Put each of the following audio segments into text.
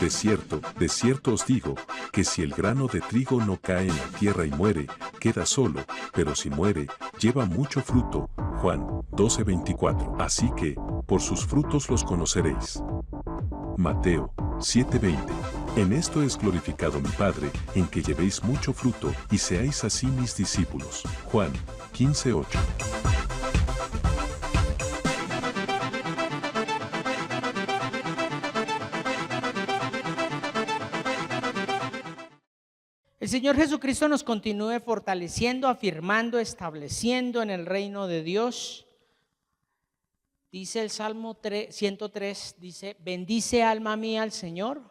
de cierto os digo, que si el grano de trigo no cae en la tierra y muere, queda solo, pero si muere, lleva mucho fruto. Juan 12:24. Así que, por sus frutos los conoceréis. Mateo 7:20. En esto es glorificado mi Padre, en que llevéis mucho fruto, y seáis así mis discípulos. Juan 15:8. El Señor Jesucristo nos continúe fortaleciendo, afirmando, estableciendo en el reino de Dios. Dice el Salmo 103, dice: bendice alma mía al Señor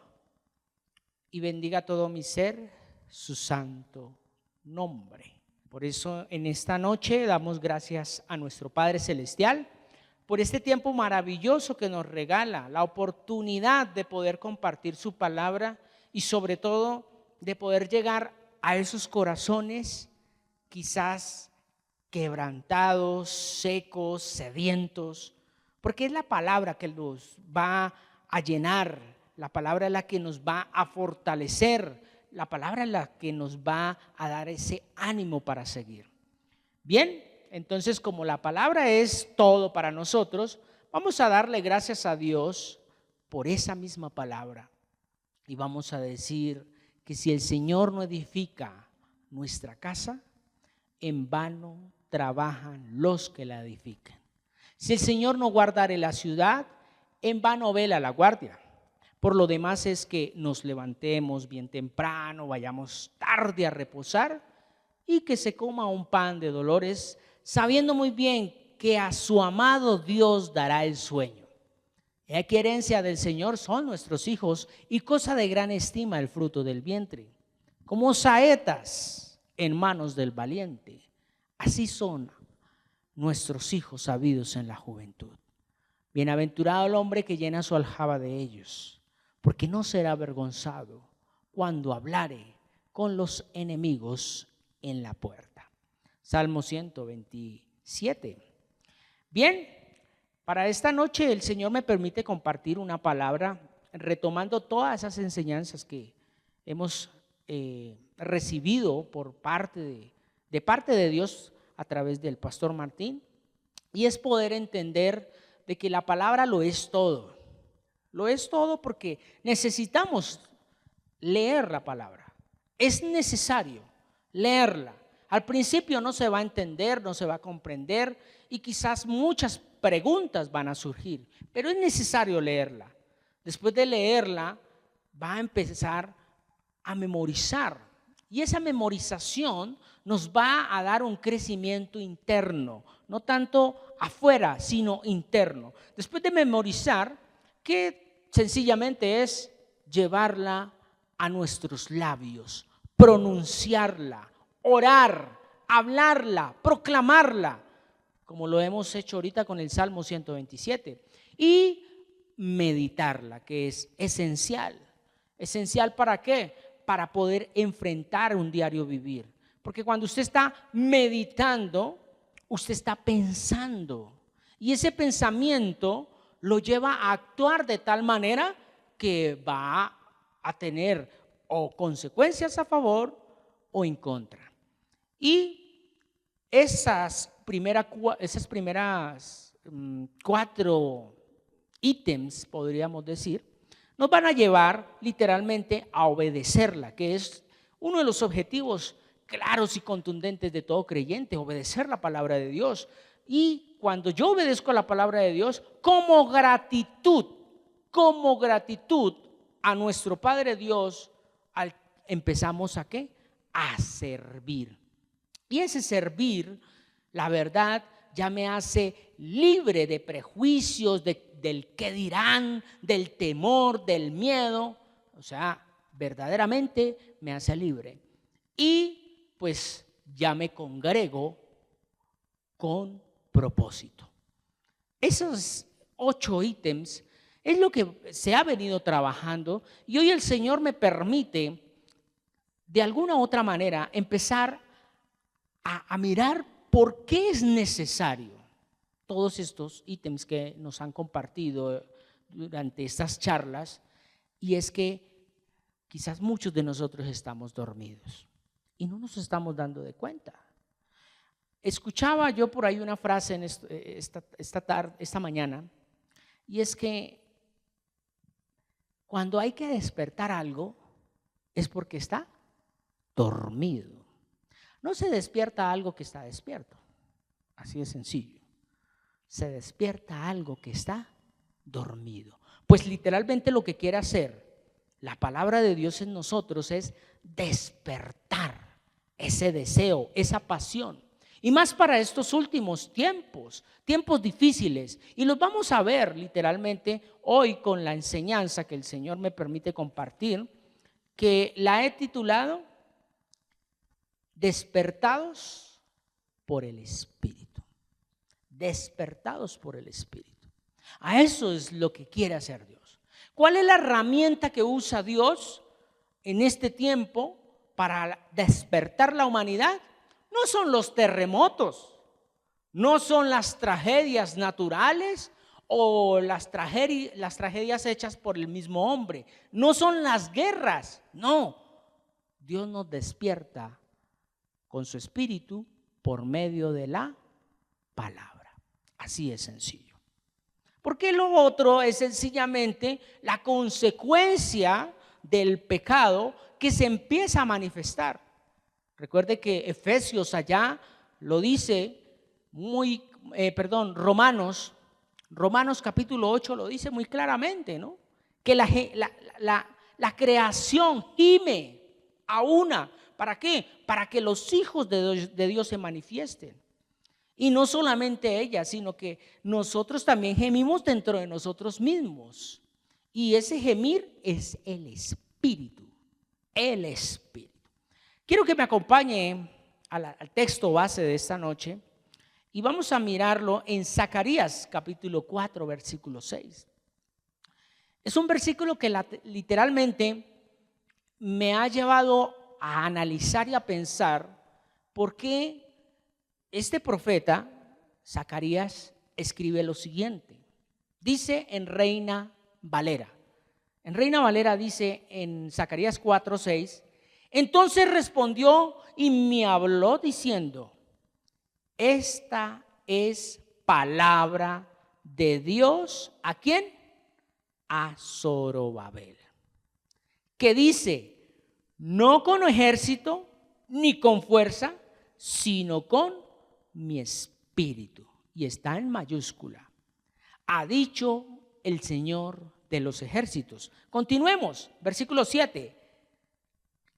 y bendiga todo mi ser su santo nombre. Por eso en esta noche damos gracias a nuestro Padre Celestial por este tiempo maravilloso que nos regala, la oportunidad de poder compartir su palabra y sobre todo de poder llegar a esos corazones quizás quebrantados, secos, sedientos, porque es la palabra que nos va a llenar, la palabra es la que nos va a fortalecer, la palabra es la que nos va a dar ese ánimo para seguir. Bien, entonces como la palabra es todo para nosotros, vamos a darle gracias a Dios por esa misma palabra y vamos a decir que si el Señor no edifica nuestra casa, en vano trabajan los que la edifican. Si el Señor no guardare la ciudad, en vano vela la guardia. Por lo demás es que nos levantemos bien temprano, vayamos tarde a reposar y que se coma un pan de dolores, sabiendo muy bien que a su amado Dios dará el sueño. Aquí herencia del Señor son nuestros hijos y cosa de gran estima el fruto del vientre. Como saetas en manos del valiente, así son nuestros hijos sabidos en la juventud. Bienaventurado el hombre que llena su aljaba de ellos, porque no será avergonzado cuando hablare con los enemigos en la puerta. Salmo 127. Bien, para esta noche el Señor me permite compartir una palabra retomando todas esas enseñanzas que hemos recibido por parte de Dios a través del pastor Martín, y es poder entender de que la palabra lo es todo porque necesitamos leer la palabra, es necesario leerla. Al principio no se va a entender, no se va a comprender y quizás muchas preguntas van a surgir, pero es necesario leerla. Después de leerla va a empezar a memorizar y esa memorización nos va a dar un crecimiento interno, no tanto afuera sino interno. Después de memorizar, que sencillamente es llevarla a nuestros labios, pronunciarla, orar, hablarla, proclamarla, como lo hemos hecho ahorita con el Salmo 127, y meditarla, que es esencial. ¿Esencial para qué? Para poder enfrentar un diario vivir. Porque cuando usted está meditando, usted está pensando, y ese pensamiento lo lleva a actuar de tal manera que va a tener o consecuencias a favor o en contra. Y esas primeras 4 ítems, podríamos decir, nos van a llevar literalmente a obedecerla, que es uno de los objetivos claros y contundentes de todo creyente, obedecer la palabra de Dios. Y cuando yo obedezco la palabra de Dios, como gratitud a nuestro Padre Dios, empezamos ¿a qué? A servir. Y ese servir, la verdad, ya me hace libre de prejuicios, del qué dirán, del temor, del miedo. O sea, verdaderamente me hace libre. Y pues ya me congrego con propósito. Esos 8 ítems es lo que se ha venido trabajando y hoy el Señor me permite de alguna u otra manera empezar a mirar por qué es necesario todos estos ítems que nos han compartido durante estas charlas Y es que quizás muchos de nosotros estamos dormidos y no nos estamos dando de cuenta. Escuchaba yo por ahí una frase en esta mañana, y es que cuando hay que despertar algo es porque está dormido. No se despierta algo que está despierto, así de sencillo. Se despierta algo que está dormido. Pues literalmente lo que quiere hacer la palabra de Dios en nosotros es despertar ese deseo, esa pasión. Y más para estos últimos tiempos, tiempos difíciles. Y los vamos a ver literalmente hoy con la enseñanza que el Señor me permite compartir, que la he titulado Despertados por el Espíritu. Despertados por el Espíritu. A eso es lo que quiere hacer Dios. ¿Cuál es la herramienta que usa Dios en este tiempo para despertar la humanidad? No son los terremotos, no son las tragedias naturales o las tragedias hechas por el mismo hombre, no son las guerras, no. Dios nos despierta con su espíritu por medio de la palabra. Así es sencillo. Porque lo otro es sencillamente la consecuencia del pecado que se empieza a manifestar. Recuerde que Efesios allá lo dice Romanos capítulo 8 lo dice muy claramente, ¿no? Que la creación gime a una. ¿Para qué? Para que los hijos de Dios se manifiesten. Y no solamente ella, sino que nosotros también gemimos dentro de nosotros mismos. Y ese gemir es el Espíritu. El Espíritu. Quiero que me acompañe al texto base de esta noche y vamos a mirarlo en Zacarías capítulo 4 versículo 6. Es un versículo que literalmente me ha llevado a analizar y a pensar por qué este profeta Zacarías escribe lo siguiente. Dice en Reina Valera. En Reina Valera dice en Zacarías 4, 6. Entonces respondió y me habló diciendo: esta es palabra de Dios. ¿A quién? A Zorobabel. Que dice: no con ejército ni con fuerza, sino con mi espíritu. Y está en mayúscula. Ha dicho el Señor de los ejércitos. Continuemos, versículo 7.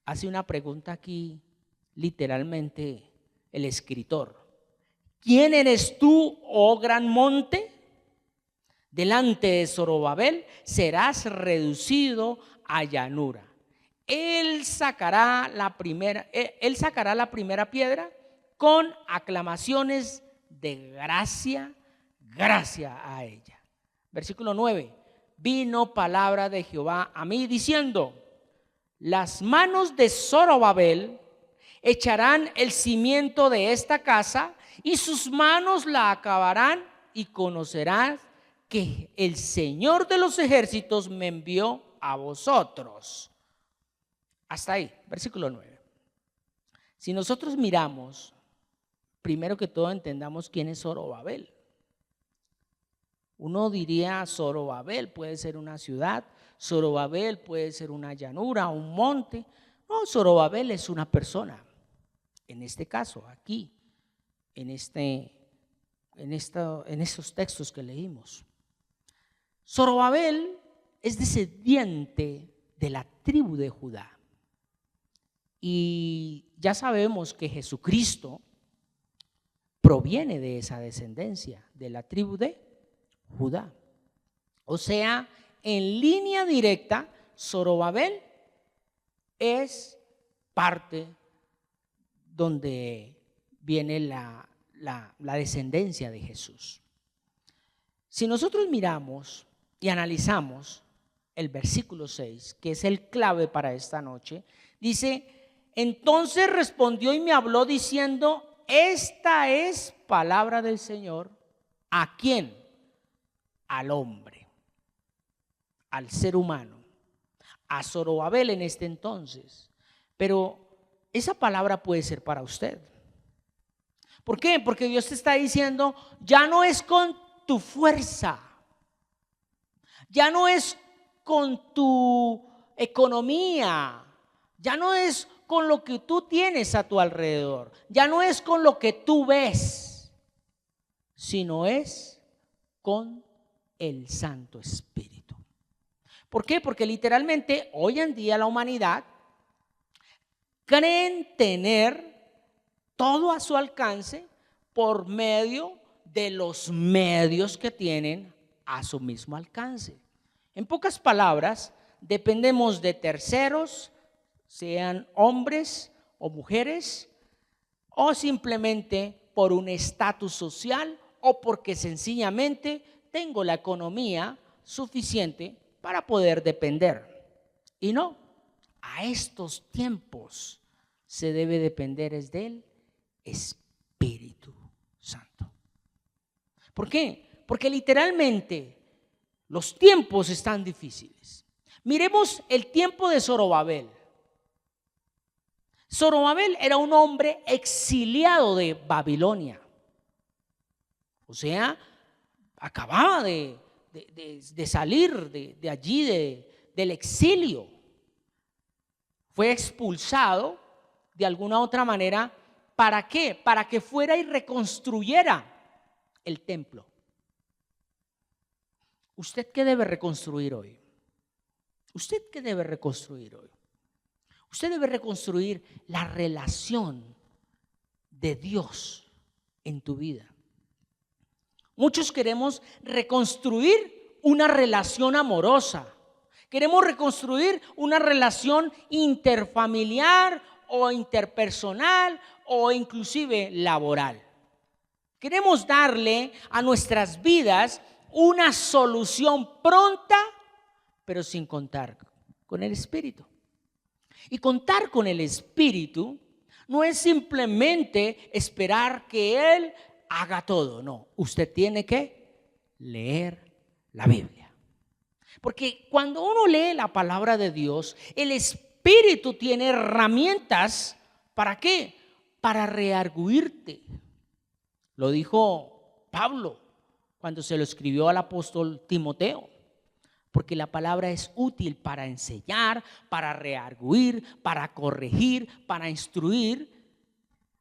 Hace una pregunta aquí, literalmente, el escritor. ¿Quién eres tú, oh gran monte? Delante de Zorobabel serás reducido a llanura. Él sacará la primera piedra con aclamaciones de gracia a ella. Versículo 9. Vino palabra de Jehová a mí diciendo: las manos de Zorobabel echarán el cimiento de esta casa y sus manos la acabarán, y conocerás que el Señor de los ejércitos me envió a vosotros. Hasta ahí, versículo 9. Si nosotros miramos, primero que todo entendamos quién es Zorobabel. Uno diría Zorobabel puede ser una ciudad, Zorobabel puede ser una llanura, un monte. No, Zorobabel es una persona. En este caso, aquí, en estos textos que leímos. Zorobabel es descendiente de la tribu de Judá. Y ya sabemos que Jesucristo proviene de esa descendencia, de la tribu de Judá. O sea, en línea directa, Zorobabel es parte donde viene la descendencia de Jesús. Si nosotros miramos y analizamos el versículo 6, que es el clave para esta noche, dice: entonces respondió y me habló diciendo: esta es palabra del Señor. ¿A quién? Al hombre, al ser humano. a Zorobabel en este entonces. Pero esa palabra puede ser para usted. ¿Por qué? Porque Dios te está diciendo, ya no es con tu fuerza, ya no es con tu economía, ya no es con lo que tú tienes a tu alrededor, ya no es con lo que tú ves, sino es con el Santo Espíritu. ¿Por qué? Porque literalmente hoy en día la humanidad creen tener todo a su alcance por medio de los medios que tienen a su mismo alcance. En pocas palabras, dependemos de terceros, sean hombres o mujeres, o simplemente por un estatus social o porque sencillamente tengo la economía suficiente para poder depender. Y no, a estos tiempos se debe depender es del Espíritu Santo. ¿Por qué? Porque literalmente los tiempos están difíciles. Miremos el tiempo de Zorobabel. Zorobabel era un hombre exiliado de Babilonia. O sea, acababa de salir de allí, del exilio. Fue expulsado de alguna otra manera. ¿Para qué? Para que fuera y reconstruyera el templo. ¿Usted qué debe reconstruir hoy? ¿Usted qué debe reconstruir hoy? Usted debe reconstruir la relación de Dios en tu vida. Muchos queremos reconstruir una relación amorosa. Queremos reconstruir una relación interfamiliar o interpersonal o inclusive laboral. Queremos darle a nuestras vidas una solución pronta, pero sin contar con el Espíritu. Y contar con el Espíritu no es simplemente esperar que Él haga todo. No, usted tiene que leer la Biblia. Porque cuando uno lee la palabra de Dios, el Espíritu tiene herramientas. ¿Para qué? Para rearguirte. Lo dijo Pablo cuando se lo escribió al apóstol Timoteo. Porque la palabra es útil para enseñar, para rearguir, para corregir, para instruir,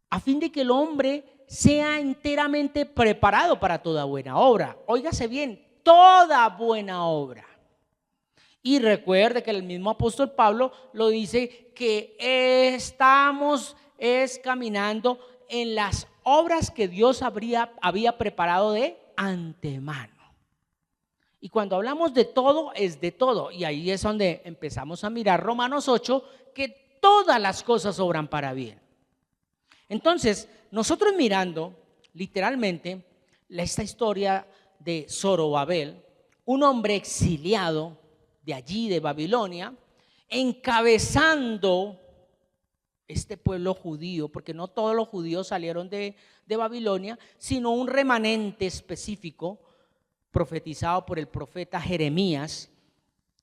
a fin de que el hombre sea enteramente preparado para toda buena obra. Óigase bien, toda buena obra. Y recuerde que el mismo apóstol Pablo lo dice, que estamos caminando en las obras que Dios había preparado de antemano. Y cuando hablamos de todo, es de todo. Y ahí es donde empezamos a mirar Romanos 8, que todas las cosas obran para bien. Entonces, nosotros mirando literalmente esta historia de Zorobabel, un hombre exiliado de allí, de Babilonia, encabezando este pueblo judío, porque no todos los judíos salieron de Babilonia, sino un remanente específico profetizado por el profeta Jeremías,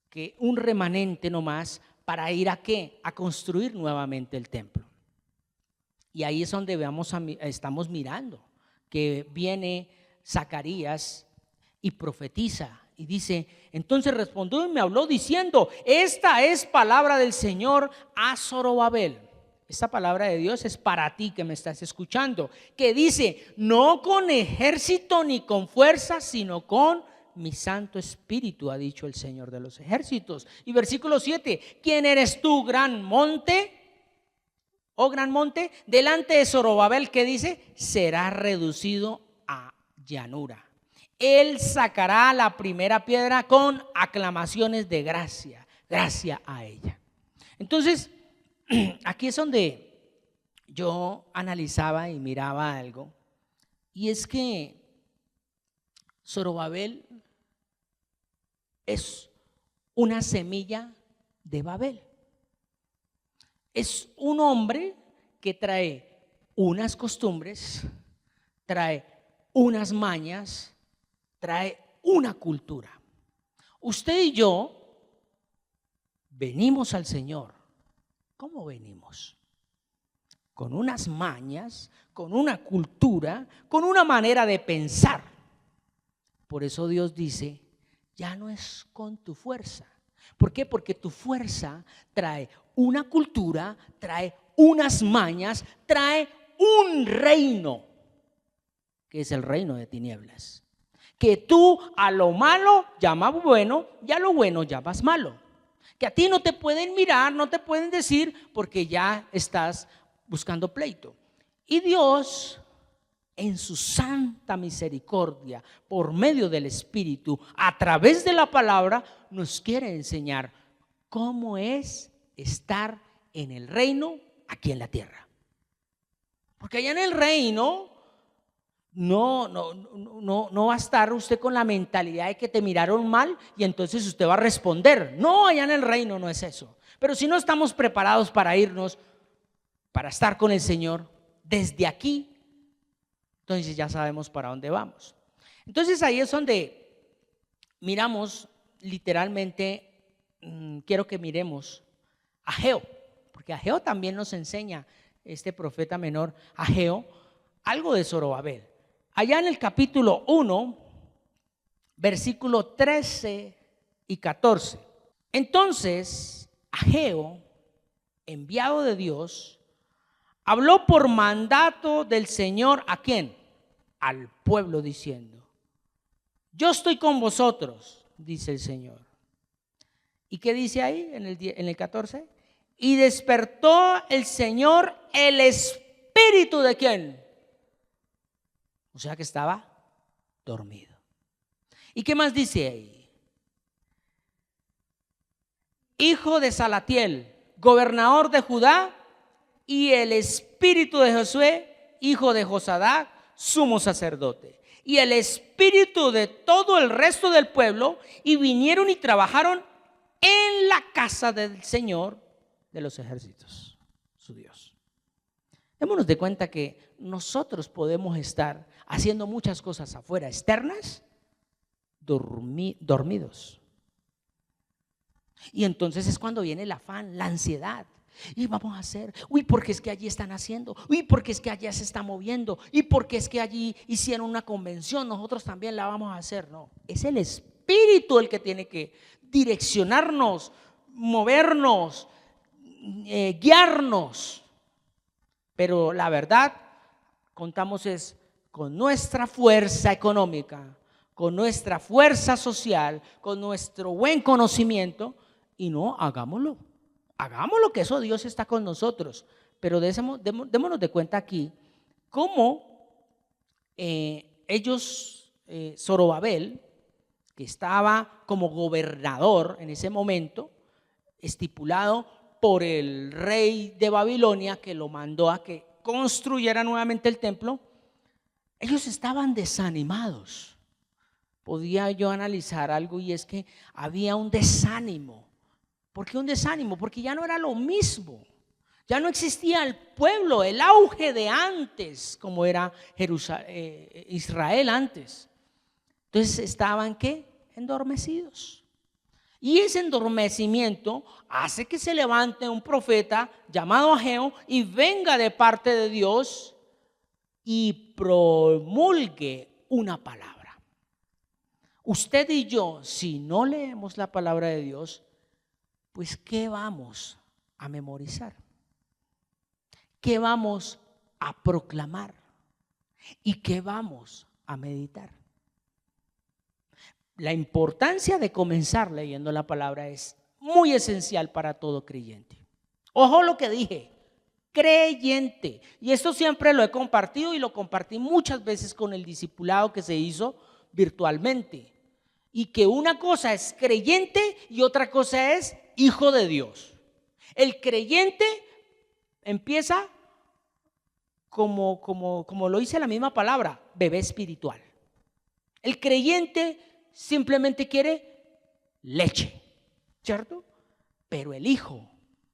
que un remanente nomás para ir ¿a qué? A construir nuevamente el templo. Y ahí es donde estamos mirando que viene Zacarías y profetiza y dice: entonces respondió y me habló diciendo, esta es palabra del Señor a Zorobabel. Esta palabra de Dios es para ti que me estás escuchando, que dice: no con ejército ni con fuerza, sino con mi Santo Espíritu, ha dicho el Señor de los ejércitos. Y versículo 7, ¿quién eres tú, gran monte? Oh gran monte, delante de Zorobabel, que dice, será reducido a llanura. Él sacará la primera piedra con aclamaciones de gracia, gracia a ella. Entonces, aquí es donde yo analizaba y miraba algo, y es que Zorobabel es una semilla de Babel. Es un hombre que trae unas costumbres, trae unas mañas, trae una cultura. Usted y yo venimos al Señor. ¿Cómo venimos? Con unas mañas, con una cultura, con una manera de pensar. Por eso Dios dice, ya no es con tu fuerza. ¿Por qué? Porque tu fuerza trae una cultura, trae unas mañas, trae un reino, que es el reino de tinieblas. Que tú a lo malo llamas bueno y a lo bueno llamas malo. Que a ti no te pueden mirar, no te pueden decir, porque ya estás buscando pleito. Y Dios, en su santa misericordia, por medio del Espíritu, a través de la palabra, nos quiere enseñar cómo es estar en el reino aquí en la tierra. Porque allá en el reino no va a estar usted con la mentalidad de que te miraron mal y entonces usted va a responder. No, allá en el reino no es eso. Pero si no estamos preparados para irnos, para estar con el Señor desde aquí, entonces ya sabemos para dónde vamos. Entonces ahí es donde miramos literalmente, quiero que miremos a Ageo, porque Ageo también nos enseña, este profeta menor Ageo, algo de Zorobabel. Allá en el capítulo 1, versículo 13 y 14. Entonces Ageo, enviado de Dios, habló por mandato del Señor, ¿a quién? Al pueblo, diciendo: yo estoy con vosotros, dice el Señor. ¿Y qué dice ahí en el 14? Y despertó el Señor el espíritu de ¿quién? O sea que estaba dormido. ¿Y qué más dice ahí? Hijo de Salatiel, gobernador de Judá, y el espíritu de Josué, hijo de Josadac, sumo sacerdote, y el espíritu de todo el resto del pueblo, y vinieron y trabajaron en la casa del Señor de los ejércitos, su Dios. Démonos de cuenta que nosotros podemos estar haciendo muchas cosas afuera, externas, dormidos. Y entonces es cuando viene el afán, la ansiedad. Y vamos a hacer, uy, porque es que allí están haciendo, uy, porque es que allá se está moviendo, y porque es que allí hicieron una convención, nosotros también la vamos a hacer. No, es el Espíritu el que tiene que direccionarnos, movernos, guiarnos. Pero la verdad, contamos es con nuestra fuerza económica, con nuestra fuerza social, con nuestro buen conocimiento, y no, hagámoslo, que eso Dios está con nosotros. Pero démonos de cuenta aquí cómo ellos, Zorobabel, que estaba como gobernador en ese momento, estipulado por el rey de Babilonia, que lo mandó a que construyera nuevamente el templo, ellos estaban desanimados. Podía yo analizar algo, y es que había un desánimo. ¿Por qué un desánimo? Porque ya no era lo mismo. Ya no existía el pueblo, el auge de antes, como era Israel antes. Entonces estaban ¿qué? Endormecidos. Y ese endormecimiento hace que se levante un profeta llamado Ageo y venga de parte de Dios y promulgue una palabra. Usted y yo, si no leemos la palabra de Dios, pues ¿qué vamos a memorizar? ¿Qué vamos a proclamar? ¿Y qué vamos a meditar? La importancia de comenzar leyendo la palabra es muy esencial para todo creyente. Ojo lo que dije, creyente. Y esto siempre lo he compartido, y lo compartí muchas veces con el discipulado que se hizo virtualmente. Y que una cosa es creyente y otra cosa es hijo de Dios. El creyente empieza como lo dice la misma palabra, bebé espiritual. El creyente simplemente quiere leche, ¿cierto? Pero el hijo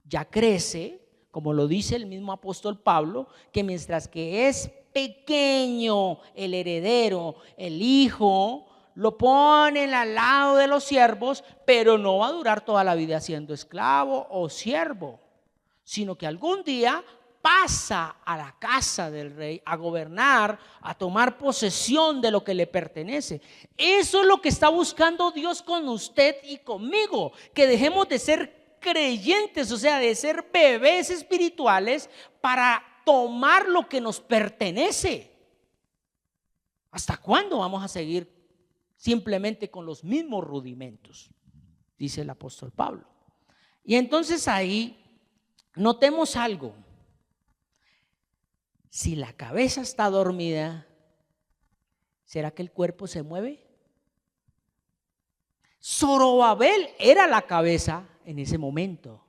ya crece, como lo dice el mismo apóstol Pablo, que mientras que es pequeño el heredero, el hijo lo ponen al lado de los siervos, pero no va a durar toda la vida siendo esclavo o siervo, sino que algún día pasa a la casa del rey a gobernar, a tomar posesión de lo que le pertenece. Eso es lo que está buscando Dios con usted y conmigo, que dejemos de ser creyentes, o sea, de ser bebés espirituales para tomar lo que nos pertenece. ¿Hasta cuándo vamos a seguir simplemente con los mismos rudimentos? Dice el apóstol Pablo. Y entonces ahí notemos algo. Si la cabeza está dormida, ¿será que el cuerpo se mueve? Zorobabel era la cabeza en ese momento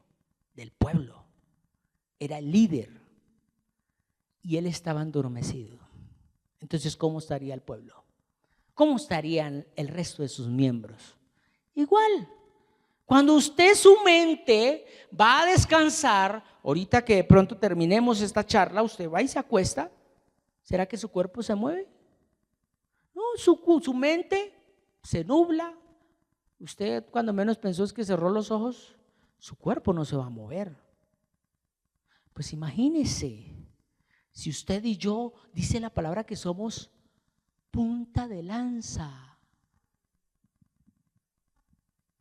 del pueblo, era el líder y él estaba endormecido. Entonces, ¿cómo estaría el pueblo? ¿Cómo estarían el resto de sus miembros? Igual. Cuando usted, su mente va a descansar, ahorita que de pronto terminemos esta charla, usted va y se acuesta. ¿Será que su cuerpo se mueve? No, su mente se nubla. Usted cuando menos pensó es que cerró los ojos, su cuerpo no se va a mover. Pues imagínese, si usted y yo, dice la palabra que somos punta de lanza.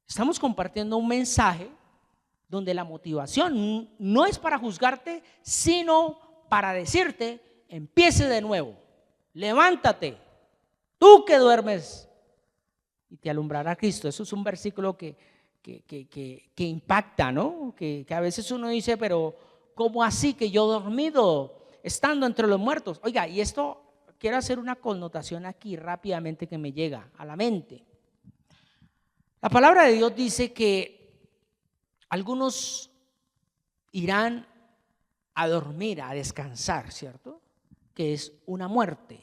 Estamos compartiendo un mensaje donde la motivación no es para juzgarte, sino para decirte: empiece de nuevo, levántate, tú que duermes, y te alumbrará Cristo. Eso es un versículo que impacta, ¿no? Que a veces uno dice, pero ¿cómo así que yo dormido estando entre los muertos? Oiga, y esto quiero hacer una connotación aquí rápidamente que me llega a la mente. La palabra de Dios dice que algunos irán a dormir, a descansar, ¿cierto? Que es una muerte.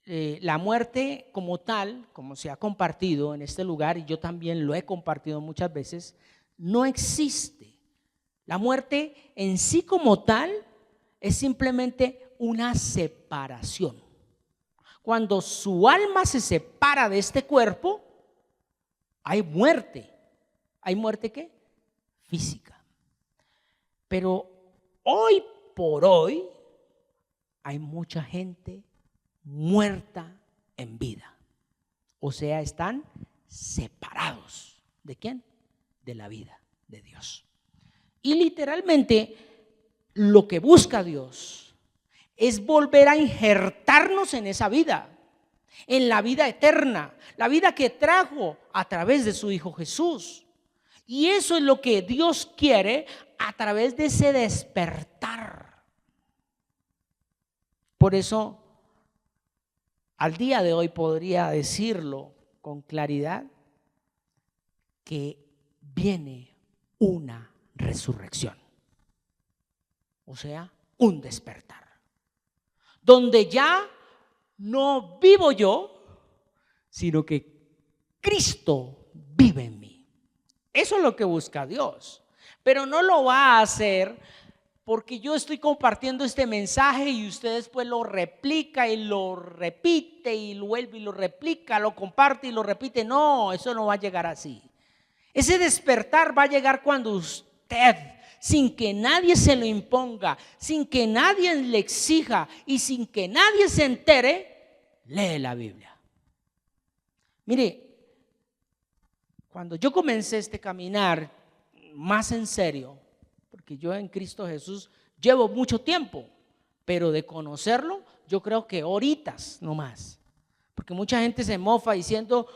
La muerte como tal, como se ha compartido en este lugar, y yo también lo he compartido muchas veces, no existe. La muerte en sí como tal es simplemente una separación. Cuando su alma se separa de este cuerpo, hay muerte. ¿Hay muerte qué? Física. Pero hoy por hoy hay mucha gente muerta en vida. O sea, están separados. ¿De quién? De la vida de Dios. Y literalmente lo que busca Dios es volver a injertarnos en esa vida, en la vida eterna, la vida que trajo a través de su Hijo Jesús. Y eso es lo que Dios quiere a través de ese despertar. Por eso, al día de hoy podría decirlo con claridad que viene una resurrección, o sea, un despertar, donde ya no vivo yo, sino que Cristo vive en mí. Eso es lo que busca Dios, pero no lo va a hacer porque yo estoy compartiendo este mensaje y usted después lo replica y lo repite y lo vuelve y lo replica, lo comparte y lo repite. No, eso no va a llegar así. Ese despertar va a llegar cuando usted, sin que nadie se lo imponga, sin que nadie le exija y sin que nadie se entere, lee la Biblia. Mire, cuando yo comencé este caminar más en serio, porque yo en Cristo Jesús llevo mucho tiempo, pero de conocerlo yo creo que horitas no más, porque mucha gente se mofa diciendo: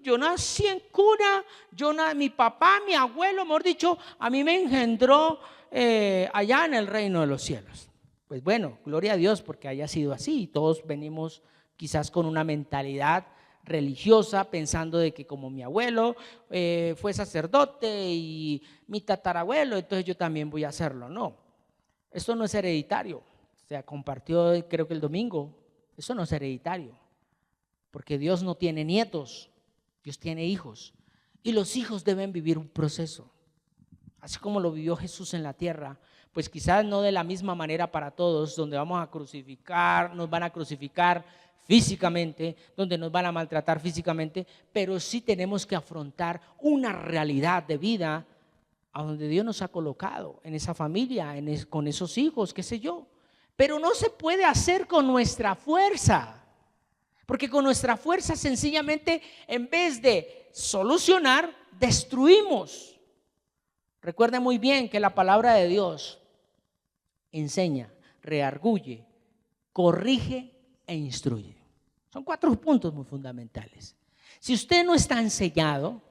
yo nací en cuna, mi papá, mi abuelo, mejor dicho, a mí me engendró allá en el reino de los cielos. Pues bueno, gloria a Dios porque haya sido así. Todos venimos quizás con una mentalidad religiosa, pensando de que como mi abuelo fue sacerdote y mi tatarabuelo, entonces yo también voy a hacerlo. No, esto no es hereditario. Se compartió creo que el domingo. Eso no es hereditario, porque Dios no tiene nietos, Dios tiene hijos, y los hijos deben vivir un proceso, así como lo vivió Jesús en la tierra, pues quizás no de la misma manera para todos, donde vamos a crucificar, nos van a crucificar físicamente, donde nos van a maltratar físicamente, pero sí tenemos que afrontar una realidad de vida a donde Dios nos ha colocado, en esa familia, con esos hijos, qué sé yo. Pero no se puede hacer con nuestra fuerza, porque con nuestra fuerza sencillamente, en vez de solucionar, destruimos. Recuerden muy bien que la palabra de Dios enseña, redarguye, corrige e instruye. Son 4 puntos muy fundamentales. Si usted no está enseñado,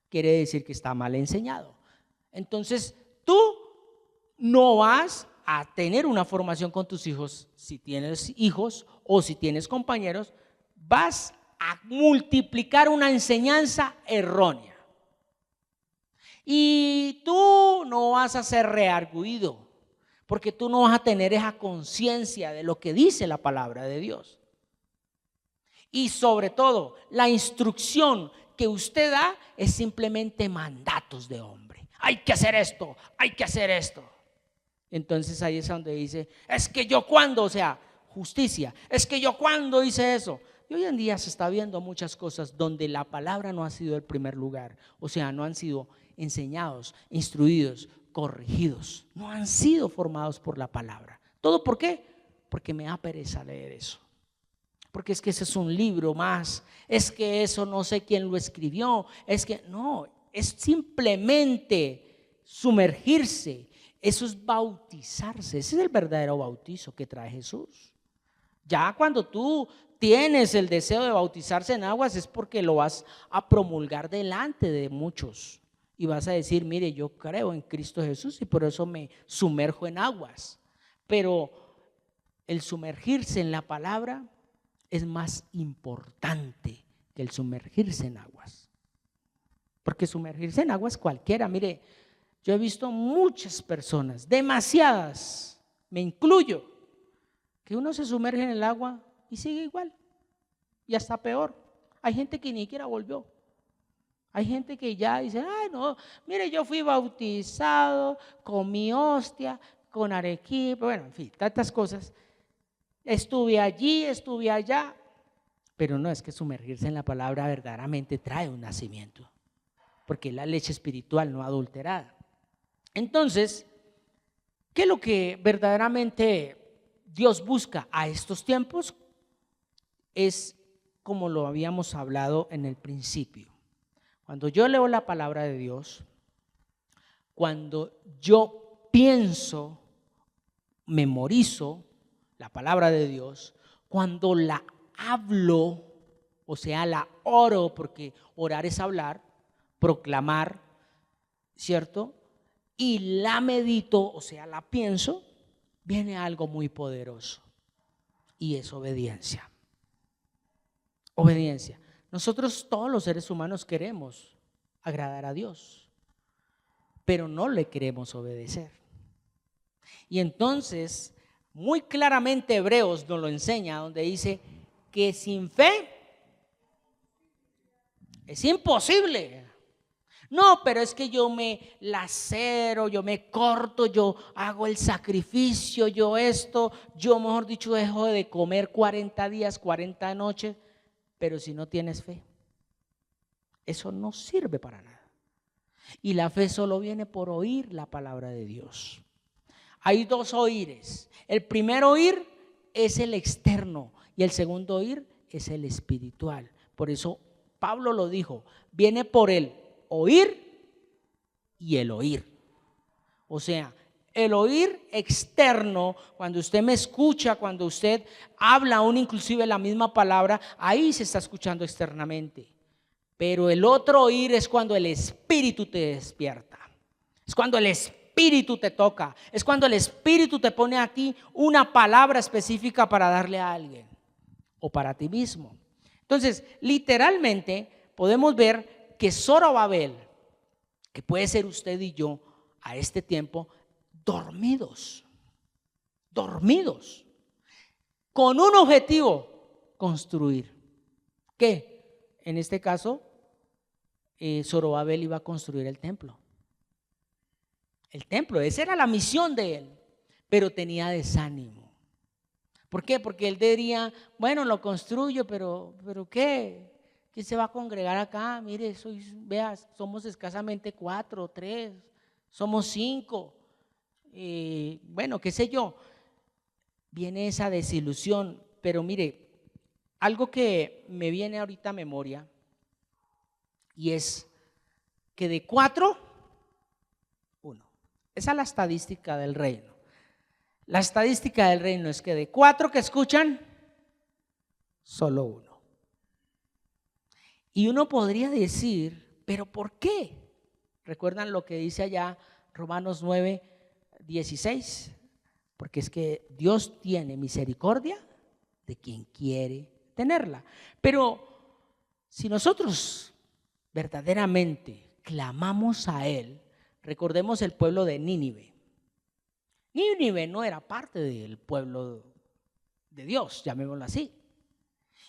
quiere decir que está mal enseñado. Entonces, tú no vas a tener una formación con tus hijos. Si tienes hijos o si tienes compañeros, vas a multiplicar una enseñanza errónea. Y tú no vas a ser redarguido, porque tú no vas a tener esa conciencia de lo que dice la palabra de Dios. Y sobre todo, la instrucción que usted da es simplemente mandatos de hombre. Hay que hacer esto, hay que hacer esto. Entonces ahí es donde dice, es que yo cuando, o sea, justicia, es que yo cuando hice eso. Y hoy en día se está viendo muchas cosas donde la palabra no ha sido el primer lugar. O sea, no han sido enseñados, instruidos, corregidos. No han sido formados por la palabra. ¿Todo por qué? Porque me da pereza leer eso. Porque es que ese es un libro más. Es que eso no sé quién lo escribió. Es que no, es simplemente sumergirse. Eso es bautizarse. Ese es el verdadero bautizo que trae Jesús. Ya cuando tú tienes el deseo de bautizarse en aguas es porque lo vas a promulgar delante de muchos. Y vas a decir, mire, yo creo en Cristo Jesús y por eso me sumerjo en aguas. Pero el sumergirse en la palabra es más importante que el sumergirse en aguas. Porque sumergirse en aguas cualquiera, mire, yo he visto muchas personas, demasiadas, me incluyo, que uno se sumerge en el agua y sigue igual y hasta peor. Hay gente que ni siquiera volvió. Hay gente que ya dice, ay no, mire, yo fui bautizado con mi hostia, con arequipe, bueno, en fin, tantas cosas. Estuve allí, estuve allá, pero no, es que sumergirse en la palabra verdaderamente trae un nacimiento, porque es la leche espiritual no adulterada. Entonces, ¿qué es lo que verdaderamente Dios busca a estos tiempos? Es como lo habíamos hablado en el principio. Cuando yo leo la palabra de Dios, cuando yo pienso, memorizo la palabra de Dios, cuando la hablo, o sea, la oro, porque orar es hablar, proclamar, ¿cierto? Y la medito, o sea, la pienso, viene algo muy poderoso y es obediencia. Obediencia. Nosotros todos los seres humanos queremos agradar a Dios, pero no le queremos obedecer. Y entonces, muy claramente Hebreos nos lo enseña, donde dice que sin fe es imposible. No, pero es que yo me lacero, yo me corto, yo hago el sacrificio, yo esto, yo mejor dicho dejo de comer 40 días, 40 noches, pero si no tienes fe, eso no sirve para nada. Y la fe solo viene por oír la palabra de Dios. Hay 2 oíres. El primer oír es el externo y el segundo oír es el espiritual. Por eso Pablo lo dijo, viene por el oír y el oír. O sea, el oír externo, cuando usted me escucha, cuando usted habla aún inclusive la misma palabra, ahí se está escuchando externamente. Pero el otro oír es cuando el Espíritu te despierta. Es cuando el Espíritu te toca. Es cuando el Espíritu te pone a ti una palabra específica para darle a alguien o para ti mismo. Entonces, literalmente podemos ver que Zorobabel, que puede ser usted y yo a este tiempo, dormidos, con un objetivo, construir. ¿Qué? En este caso, Zorobabel iba a construir el templo. el templo, esa era la misión de él, pero tenía desánimo. ¿Por qué? Porque él diría, bueno, lo construyo, pero ¿qué? ¿Quién se va a congregar acá? Mire, vea, somos escasamente 4, 3, somos 5. Bueno, qué sé yo. Viene esa desilusión, pero mire, algo que me viene ahorita a memoria, y es que de 4, 1. Esa es la estadística del reino. La estadística del reino es que de 4 que escuchan, solo 1. Y uno podría decir, ¿pero por qué? ¿Recuerdan lo que dice allá Romanos 9, 16? Porque es que Dios tiene misericordia de quien quiere tenerla. Pero si nosotros verdaderamente clamamos a Él, recordemos el pueblo de Nínive. Nínive no era parte del pueblo de Dios, llamémoslo así.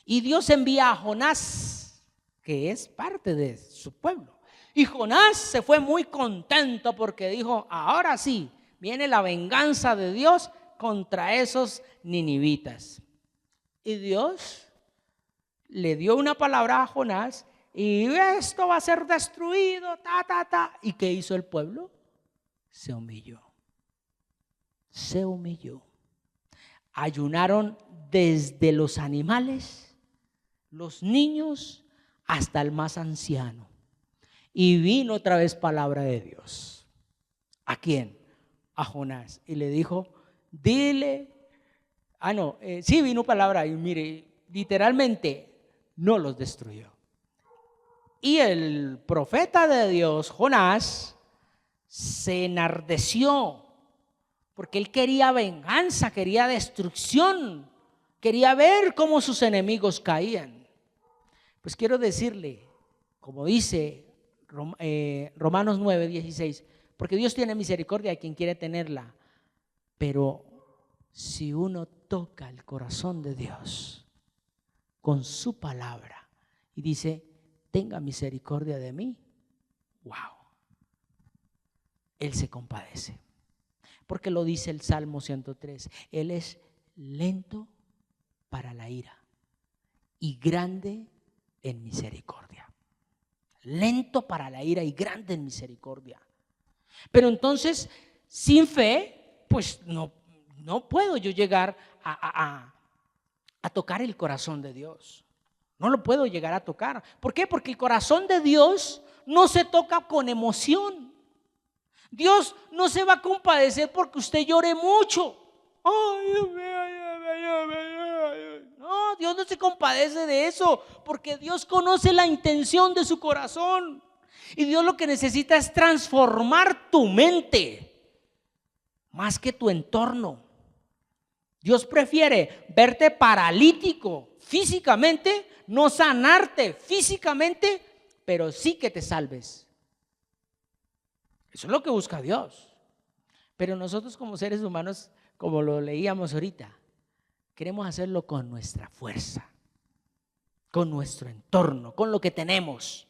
Y Dios envía a Jonás, que es parte de su pueblo. Y Jonás se fue muy contento porque dijo, ahora sí, viene la venganza de Dios contra esos ninivitas. Y Dios le dio una palabra a Jonás y esto va a ser destruido, ¿Y qué hizo el pueblo? Se humilló. Se humilló. Ayunaron desde los animales, los niños, hasta el más anciano. Y vino otra vez palabra de Dios. ¿A quién? A Jonás. Y le dijo, dile, sí vino palabra y mire, literalmente no los destruyó. Y el profeta de Dios, Jonás, se enardeció porque él quería venganza, quería destrucción, quería ver cómo sus enemigos caían. Pues quiero decirle, como dice Romanos 9, 16, porque Dios tiene misericordia de quien quiere tenerla, pero si uno toca el corazón de Dios con su palabra y dice, tenga misericordia de mí, wow, Él se compadece. Porque lo dice el Salmo 103, Él es lento para la ira y grande en misericordia. Lento para la ira y grande en misericordia. Pero entonces, sin fe, pues no puedo yo llegar a tocar el corazón de Dios. No lo puedo llegar a tocar. ¿Por qué? Porque el corazón de Dios no se toca con emoción. Dios no se va a compadecer porque usted llore mucho. No, Dios no se compadece de eso, porque Dios conoce la intención de su corazón. Y Dios lo que necesita es transformar tu mente más que tu entorno. Dios prefiere verte paralítico físicamente, no sanarte físicamente, pero sí que te salves. Eso es lo que busca Dios. Pero nosotros como seres humanos, como lo leíamos ahorita, queremos hacerlo con nuestra fuerza, con nuestro entorno, con lo que tenemos.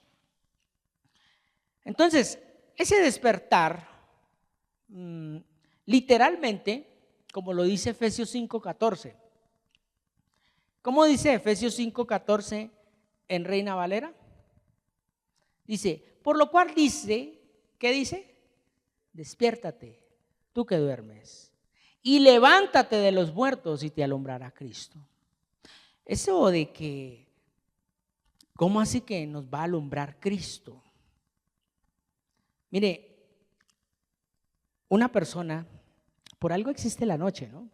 Entonces, ese despertar, literalmente, como lo dice Efesios 5:14. ¿Cómo dice Efesios 5:14 en Reina Valera? Dice, por lo cual dice, ¿qué dice? Despiértate, tú que duermes, y levántate de los muertos y te alumbrará Cristo. Eso de que, ¿cómo así que nos va a alumbrar Cristo? Mire, una persona, por algo existe la noche, ¿no?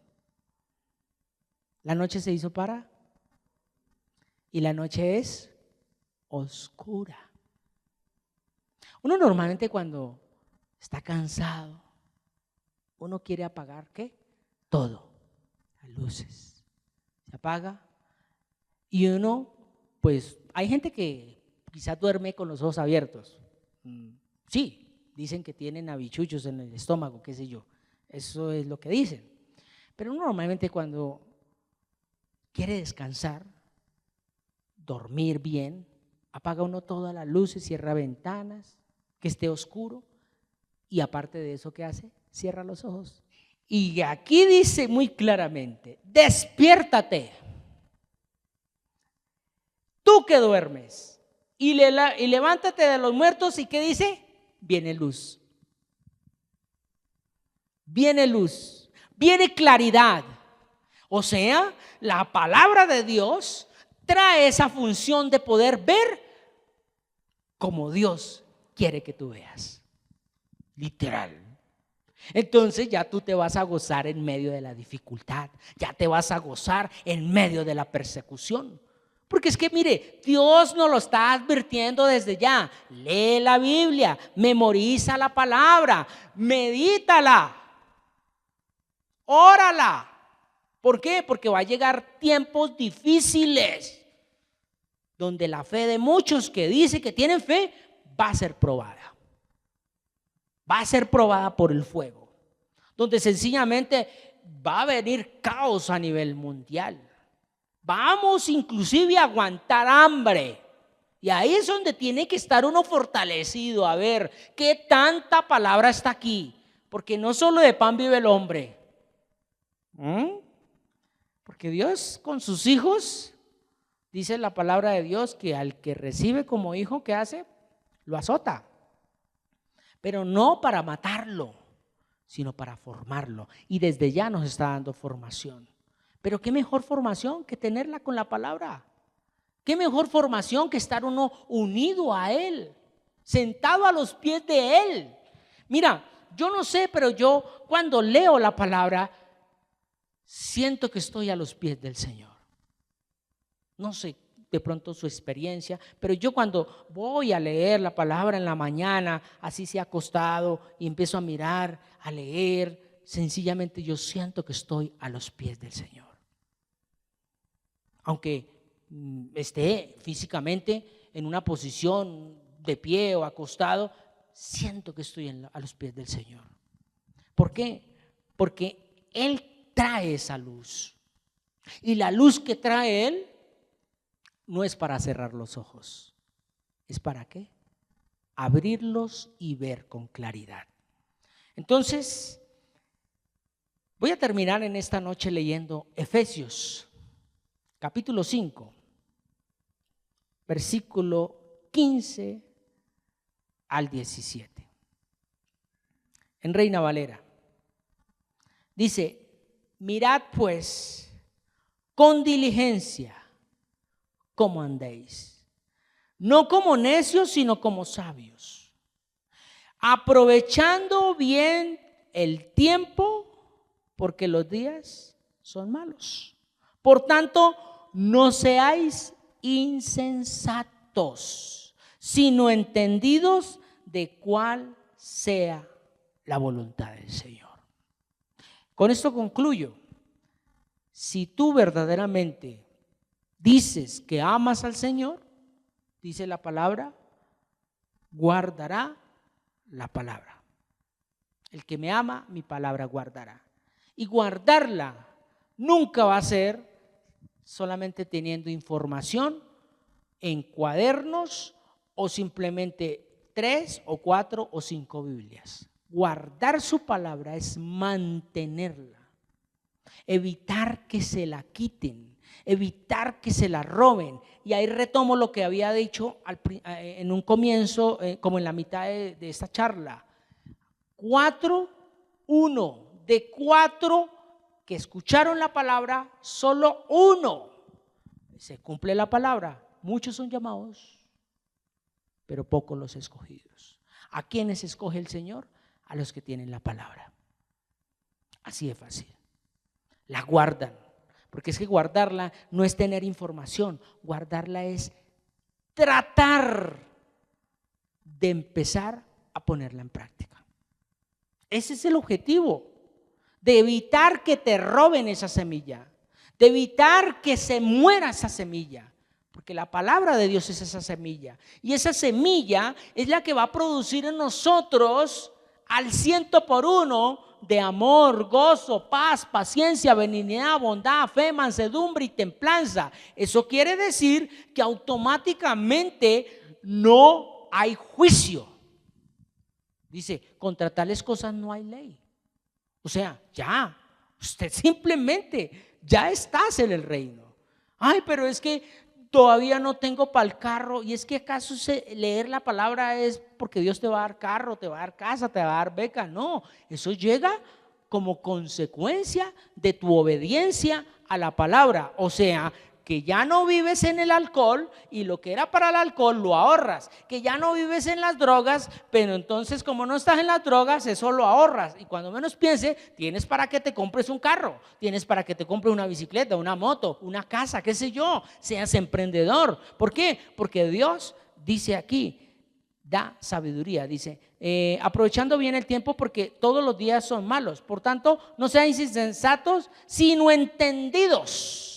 La noche se hizo y la noche es oscura. Uno normalmente cuando está cansado, uno quiere apagar ¿qué? Todo, las luces, se apaga y uno, pues hay gente que quizás duerme con los ojos abiertos. Sí, dicen que tienen habichuchos en el estómago, qué sé yo, eso es lo que dicen. Pero uno normalmente cuando quiere descansar, dormir bien, apaga uno todas las luces, cierra ventanas, que esté oscuro Y aparte de eso, ¿qué hace? Cierra los ojos. Y aquí dice muy claramente, despiértate, tú que duermes, y levántate de los muertos. ¿Y qué dice? Viene luz. Viene luz, viene claridad. O sea, la palabra de Dios trae esa función de poder ver como Dios quiere que tú veas. Literal. Entonces ya tú te vas a gozar en medio de la dificultad, ya te vas a gozar en medio de la persecución. Porque es que mire, Dios nos lo está advirtiendo desde ya. Lee la Biblia, memoriza la palabra, medítala, órala. ¿Por qué? Porque va a llegar tiempos difíciles donde la fe de muchos que dice que tienen fe va a ser probada. Va a ser probada por el fuego, donde sencillamente va a venir caos a nivel mundial. Vamos inclusive a aguantar hambre. Y ahí es donde tiene que estar uno fortalecido, a ver qué tanta palabra está aquí. Porque no solo de pan vive el hombre. Porque Dios con sus hijos, dice la palabra de Dios, que al que recibe como hijo, ¿qué hace? Lo azota. Pero no para matarlo, sino para formarlo. Y desde ya nos está dando formación. Pero qué mejor formación que tenerla con la palabra. Qué mejor formación que estar uno unido a Él, sentado a los pies de Él. Mira, yo no sé, pero yo cuando leo la palabra, siento que estoy a los pies del Señor. No sé de pronto su experiencia, pero yo cuando voy a leer la palabra en la mañana, así sea acostado y empiezo a mirar, a leer, sencillamente yo siento que estoy a los pies del Señor. Aunque esté físicamente en una posición de pie o acostado, siento que estoy a los pies del Señor. ¿Por qué? Porque Él trae esa luz. Y la luz que trae Él no es para cerrar los ojos. ¿Es para qué? Abrirlos y ver con claridad. Entonces, voy a terminar en esta noche leyendo Efesios, capítulo 5, versículo 15 al 17. En Reina Valera. Dice: mirad pues con diligencia cómo andéis, no como necios, sino como sabios, aprovechando bien el tiempo, porque los días son malos. Por tanto, no seáis insensatos, sino entendidos de cuál sea la voluntad del Señor. Con esto concluyo. Si tú verdaderamente dices que amas al Señor, dice la palabra, guardará la palabra. El que me ama, mi palabra guardará. Y guardarla nunca va a ser solamente teniendo información en cuadernos o simplemente 3 o 4 o 5 Biblias. Guardar su palabra es mantenerla, evitar que se la quiten, evitar que se la roben. Y ahí retomo lo que había dicho en un comienzo, como en la mitad de esta charla. 1 de 4 que escucharon la palabra, solo 1 se cumple la palabra. Muchos son llamados, pero pocos los escogidos. ¿A quiénes escoge el Señor? A los que tienen la palabra. Así de fácil. La guardan, porque es que guardarla no es tener información, guardarla es tratar de empezar a ponerla en práctica. Ese es el objetivo, de evitar que te roben esa semilla, de evitar que se muera esa semilla, porque la palabra de Dios es esa semilla, y esa semilla es la que va a producir en nosotros al 100% de amor, gozo, paz, paciencia, benignidad, bondad, fe, mansedumbre y templanza. Eso quiere decir que automáticamente no hay juicio. Dice, contra tales cosas no hay ley. O sea, ya, usted simplemente ya estás en el reino. Ay, pero es que todavía no tengo para el carro. Y es que acaso leer la palabra es porque Dios te va a dar carro, te va a dar casa, te va a dar beca. No, eso llega como consecuencia de tu obediencia a la palabra. O sea, que ya no vives en el alcohol y lo que era para el alcohol lo ahorras, que ya no vives en las drogas, pero entonces como no estás en las drogas, eso lo ahorras, y cuando menos piense, tienes para que te compres un carro, tienes para que te compres una bicicleta, una moto, una casa, qué sé yo, seas emprendedor. ¿Por qué? Porque Dios dice aquí, da sabiduría, dice, aprovechando bien el tiempo porque todos los días son malos, por tanto no sean insensatos sino entendidos.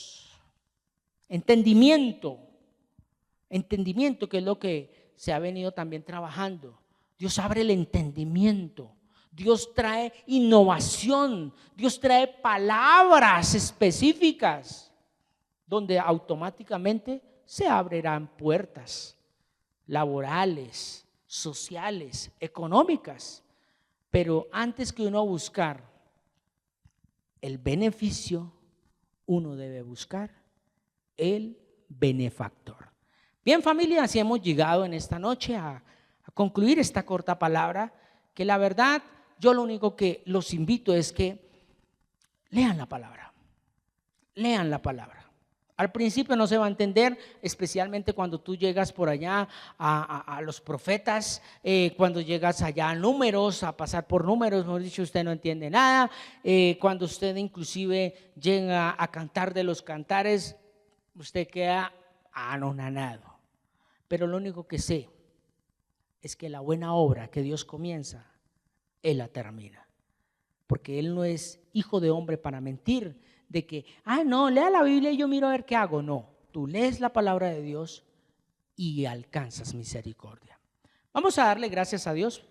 Entendimiento, que es lo que se ha venido también trabajando. Dios abre el entendimiento, Dios trae innovación, Dios trae palabras específicas donde automáticamente se abrirán puertas laborales, sociales, económicas. Pero antes que uno buscar el beneficio, uno debe buscar el benefactor. Bien, familia, así hemos llegado en esta noche a concluir esta corta palabra, que la verdad yo lo único que los invito es que lean la palabra, lean la palabra. Al principio no se va a entender, especialmente cuando tú llegas por allá a los profetas, cuando llegas allá a números, a pasar por números, mejor dicho, usted no entiende nada. Cuando usted inclusive llega a cantar de los cantares, usted queda anonadado. Pero lo único que sé es que la buena obra que Dios comienza, Él la termina. Porque Él no es hijo de hombre para mentir, de que, no, lea la Biblia y yo miro a ver qué hago. No, tú lees la palabra de Dios y alcanzas misericordia. Vamos a darle gracias a Dios.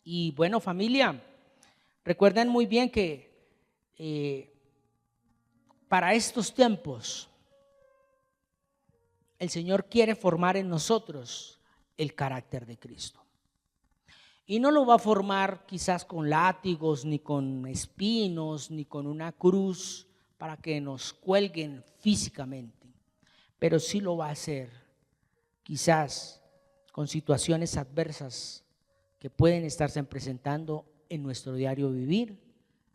Y bueno, familia, recuerden muy bien que para estos tiempos el Señor quiere formar en nosotros el carácter de Cristo. Y no lo va a formar quizás con látigos, ni con espinos, ni con una cruz para que nos cuelguen físicamente, pero sí lo va a hacer quizás con situaciones adversas que pueden estarse presentando en nuestro diario vivir,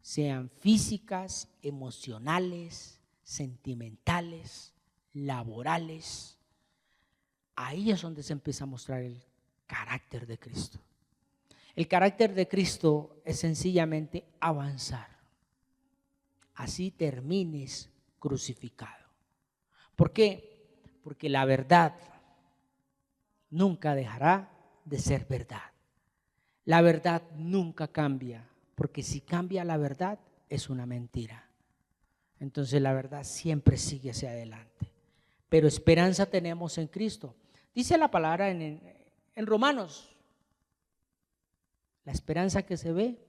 sean físicas, emocionales, sentimentales, laborales. Ahí es donde se empieza a mostrar el carácter de Cristo. El carácter de Cristo es sencillamente avanzar. Así termines crucificado. ¿Por qué? Porque la verdad nunca dejará de ser verdad. La verdad nunca cambia, porque si cambia la verdad es una mentira. Entonces la verdad siempre sigue hacia adelante. Pero esperanza tenemos en Cristo. Dice la palabra en Romanos, la esperanza que se ve,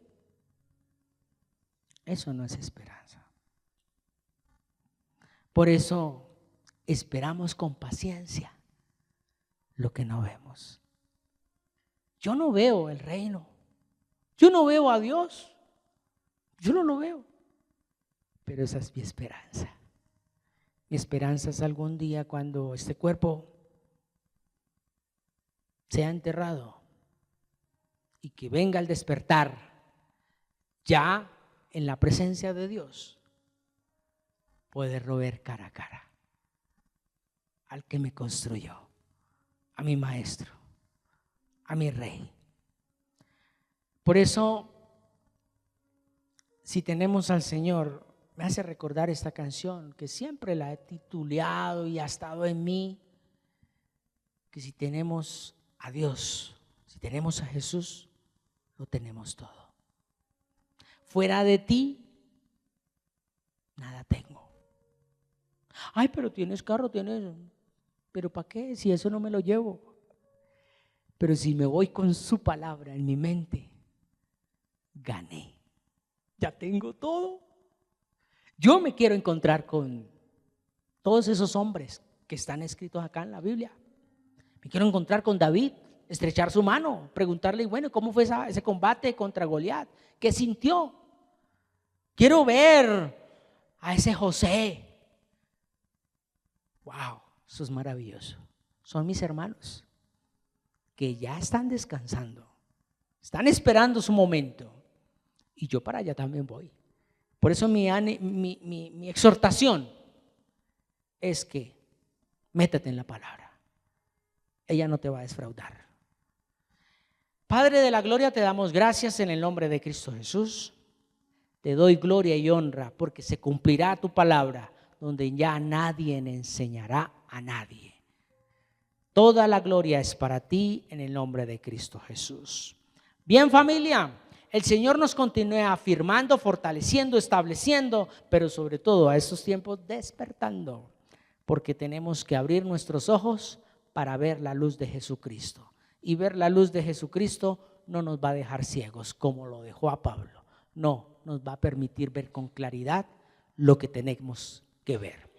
eso no es esperanza. Por eso esperamos con paciencia lo que no vemos. Yo no veo el reino, yo no veo a Dios, yo no lo veo, pero esa es mi esperanza. Mi esperanza es algún día cuando este cuerpo sea enterrado y que venga el despertar ya en la presencia de Dios, poder ver cara a cara al que me construyó, a mi maestro, a mi rey. Por eso, si tenemos al Señor, me hace recordar esta canción que siempre la he tituleado y ha estado en mí, que si tenemos a Dios, si tenemos a Jesús, lo tenemos todo. Fuera de ti, nada tengo. Ay, pero tienes carro, tienes, pero ¿para qué? Si eso no me lo llevo. Pero si me voy con su palabra en mi mente, gané. Ya tengo todo. Yo me quiero encontrar con todos esos hombres que están escritos acá en la Biblia. Me quiero encontrar con David, estrechar su mano, preguntarle, bueno, ¿cómo fue ese combate contra Goliat? ¿Qué sintió? Quiero ver a ese José. Wow, eso es maravilloso. Son mis hermanos que ya están descansando, están esperando su momento, y yo para allá también voy. Por eso mi exhortación es que métete en la palabra. Ella no te va a defraudar. Padre de la gloria, te damos gracias en el nombre de Cristo Jesús. Te doy gloria y honra porque se cumplirá tu palabra, donde ya nadie enseñará a nadie. Toda la gloria es para ti en el nombre de Cristo Jesús. Bien, familia, el Señor nos continúe afirmando, fortaleciendo, estableciendo, pero sobre todo a estos tiempos despertando, porque tenemos que abrir nuestros ojos para ver la luz de Jesucristo. Y ver la luz de Jesucristo no nos va a dejar ciegos como lo dejó a Pablo. No, nos va a permitir ver con claridad lo que tenemos que ver.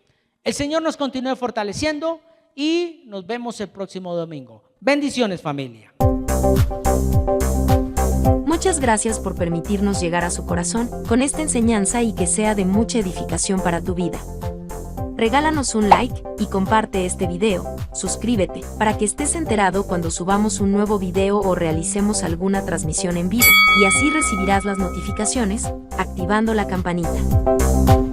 El Señor nos continúe fortaleciendo y nos vemos el próximo domingo. Bendiciones, familia. Muchas gracias por permitirnos llegar a su corazón con esta enseñanza y que sea de mucha edificación para tu vida. Regálanos un like y comparte este video, suscríbete para que estés enterado cuando subamos un nuevo video o realicemos alguna transmisión en vivo, y así recibirás las notificaciones, activando la campanita.